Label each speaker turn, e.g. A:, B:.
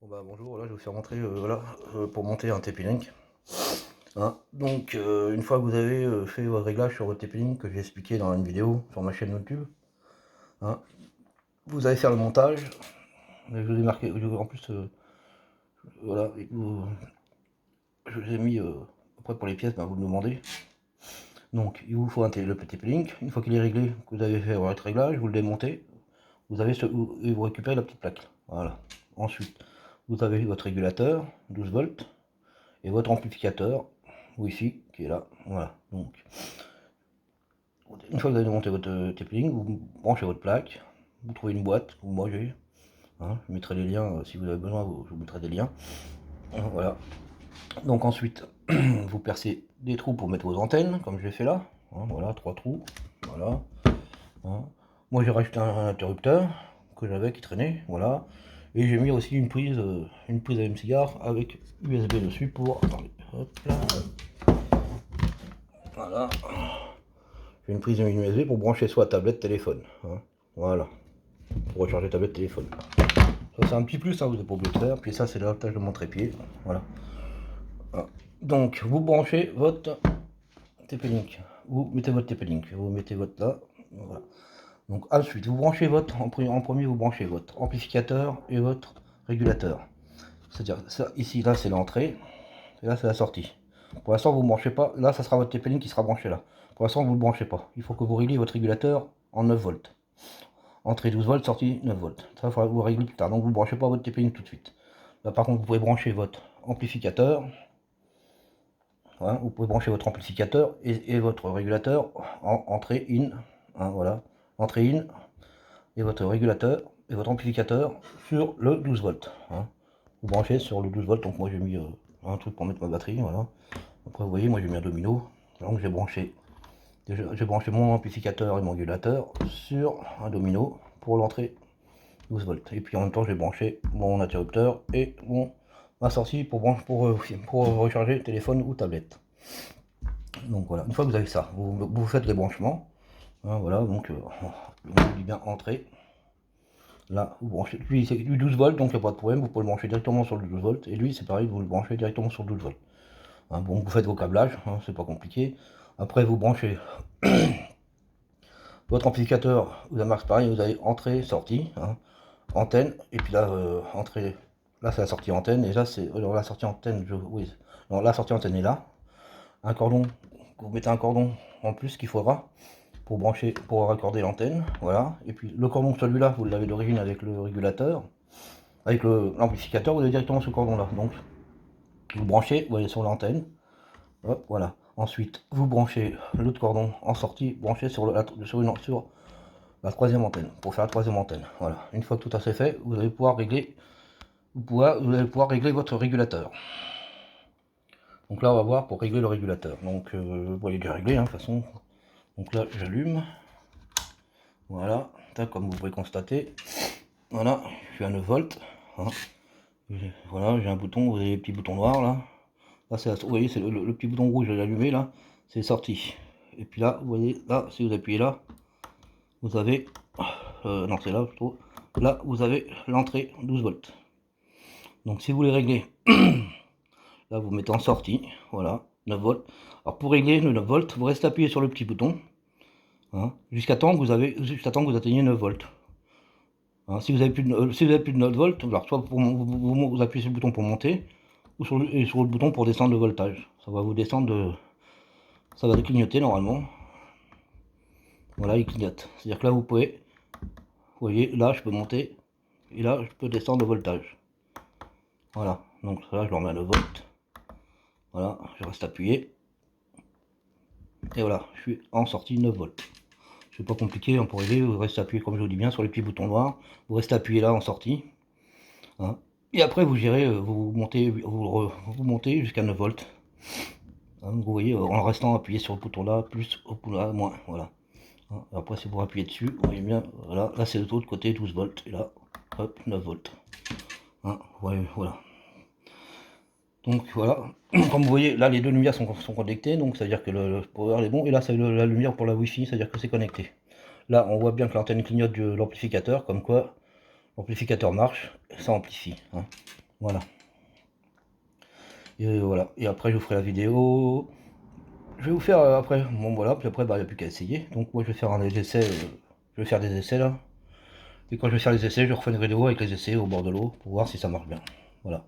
A: Bon bah bonjour, là je vais vous faire montrer voilà, pour monter un TP-Link. Hein. Donc une fois que vous avez fait vos réglages sur votre TP-Link que j'ai expliqué dans une vidéo sur ma chaîne YouTube, hein, vous allez faire le montage. Je vous ai marqué, en plus voilà, je vous ai mis après pour les pièces, ben, vous me demandez. Donc il vous faut le TP-Link. Une fois qu'il est réglé, que vous avez fait votre réglage, vous le démontez, vous avez et vous récupérez la petite plaque. Voilà. Ensuite, vous avez votre régulateur, 12 volts, et votre amplificateur Wi-Fi qui est là. Voilà. Donc, une fois que vous avez monté votre TP-Link, vous branchez votre plaque, vous trouvez une boîte, vous mangez. Hein, je mettrai les liens si vous avez besoin, je vous mettrai des liens. Voilà. Donc ensuite, vous percez des trous pour mettre vos antennes, comme j'ai fait là. Hein, voilà, 3 trous. Voilà. Hein. Moi j'ai rajouté un interrupteur que j'avais qui traînait, voilà. Et j'ai mis aussi une prise à M-Cigare avec USB dessus pour. Attendez, hop là. Voilà. J'ai une prise USB pour brancher soit tablette, téléphone. Hein. Voilà. Pour recharger tablette, téléphone. Ça c'est un petit plus, hein, vous n'êtes pas obligé de faire. Puis ça c'est l'adaptage de mon trépied. Voilà. Voilà. Donc vous branchez votre TP-Link. Vous mettez votre TP-Link. Vous mettez votre là. Voilà. Donc ensuite vous branchez votre. En premier vous branchez votre amplificateur et votre régulateur. C'est-à-dire ça ici là c'est l'entrée. Et là c'est la sortie. Pour l'instant vous ne branchez pas. Là ça sera votre TP-Link qui sera branché là. Pour l'instant vous ne le branchez pas. Il faut que vous régliez votre régulateur en 9 volts. Entrée 12 volts, sortie 9 volts. Ça, il faudra vous régler plus tard. Donc, vous ne branchez pas votre TP-Link tout de suite. Là, par contre, vous pouvez brancher votre amplificateur. Voilà, vous pouvez brancher votre amplificateur et votre régulateur en entrée in. Hein, voilà. Entrée in et votre régulateur et votre amplificateur sur le 12 volts. Hein. Vous branchez sur le 12 volts. Donc, moi, j'ai mis un truc pour mettre ma batterie. Voilà. Après, vous voyez, moi, j'ai mis un domino. Donc, j'ai branché mon amplificateur et mon régulateur sur un domino pour l'entrée 12 volts. Et puis en même temps, j'ai branché mon interrupteur et ma sortie pour recharger téléphone ou tablette. Donc voilà, une fois que vous avez ça, vous faites les branchements. Hein, voilà, donc on dit bien entrée. Là, vous branchez. Lui, c'est du 12 volts, donc il n'y a pas de problème. Vous pouvez le brancher directement sur le 12 volts. Et lui, c'est pareil, vous le branchez directement sur le 12 volts. Hein, bon, vous faites vos câblages, hein, c'est pas compliqué. Après, vous branchez votre amplificateur. Vous avez marqué pareil, vous avez entrée, sortie. Hein, antenne, et puis là, entrée, là c'est la sortie antenne, et là c'est la sortie antenne, oui, non, la sortie antenne est là, un cordon, vous mettez un cordon en plus qu'il faudra pour brancher, pour raccorder l'antenne, voilà, et puis le cordon, celui-là, vous l'avez d'origine avec le régulateur, avec l'amplificateur, vous avez directement ce cordon-là, donc vous branchez, vous voyez sur l'antenne, hop, voilà, ensuite vous branchez l'autre cordon en sortie, branchez sur la troisième antenne, pour faire la troisième antenne, voilà, une fois que tout ça c'est fait, vous allez pouvoir régler vous allez pouvoir régler votre régulateur. Donc là, on va voir pour régler le régulateur. Donc, vous voyez déjà réglé, hein, de toute façon. Donc là, j'allume. Voilà, comme vous pouvez constater. Voilà, je suis à 9 volts. Hein. Voilà, j'ai un bouton, vous avez les petits boutons noirs là. Là, vous voyez, c'est le petit bouton rouge, je l'ai allumé là, c'est sorti. Et puis là, vous voyez, là, si vous appuyez là, vous avez. Non, c'est là plutôt. Là, vous avez l'entrée 12 volts. Donc, si vous voulez régler. Là, vous mettez en sortie, voilà, 9 volts. Alors pour régler le 9 volts, vous restez appuyé sur le petit bouton, hein, jusqu'à temps que vous atteigniez 9 volts. Hein, si vous avez plus de 9 volts, alors soit vous appuyez sur le bouton pour monter, ou sur le bouton pour descendre le voltage. Ça va vous descendre ça va clignoter normalement. Voilà, il clignote. C'est-à-dire que là, vous voyez, là, je peux monter, et là, je peux descendre le voltage. Voilà, donc là, je le remets à 9 volts. Voilà, je reste appuyé. Et voilà, je suis en sortie 9 volts. C'est pas compliqué, pour régler, vous restez appuyé comme je vous dis bien sur les petits boutons noirs, vous restez appuyé là en sortie, hein. Et après vous gérez, vous montez jusqu'à 9 volts, hein, vous voyez, en restant appuyé sur le bouton là, plus au bouton là, moins, voilà. Hein. Après si vous appuyez dessus, vous voyez bien, voilà, là c'est l'autre côté 12 volts, et là, hop, 9 volts. Hein, voilà. Donc voilà, comme vous voyez, là les deux lumières sont connectées, donc ça veut dire que le power est bon, et là c'est la lumière pour la Wi-Fi, c'est à dire que c'est connecté. Là on voit bien que l'antenne clignote de l'amplificateur, comme quoi l'amplificateur marche, et ça amplifie. Hein. Voilà. Et voilà. Et après, je vous ferai la vidéo. Je vais vous faire après. Bon, voilà. Puis après, bah, il n'y a plus qu'à essayer. Donc, moi, je vais faire un essai. Je vais faire des essais là. Et quand je vais faire les essais, je refais une vidéo avec les essais au bord de l'eau pour voir si ça marche bien. Voilà.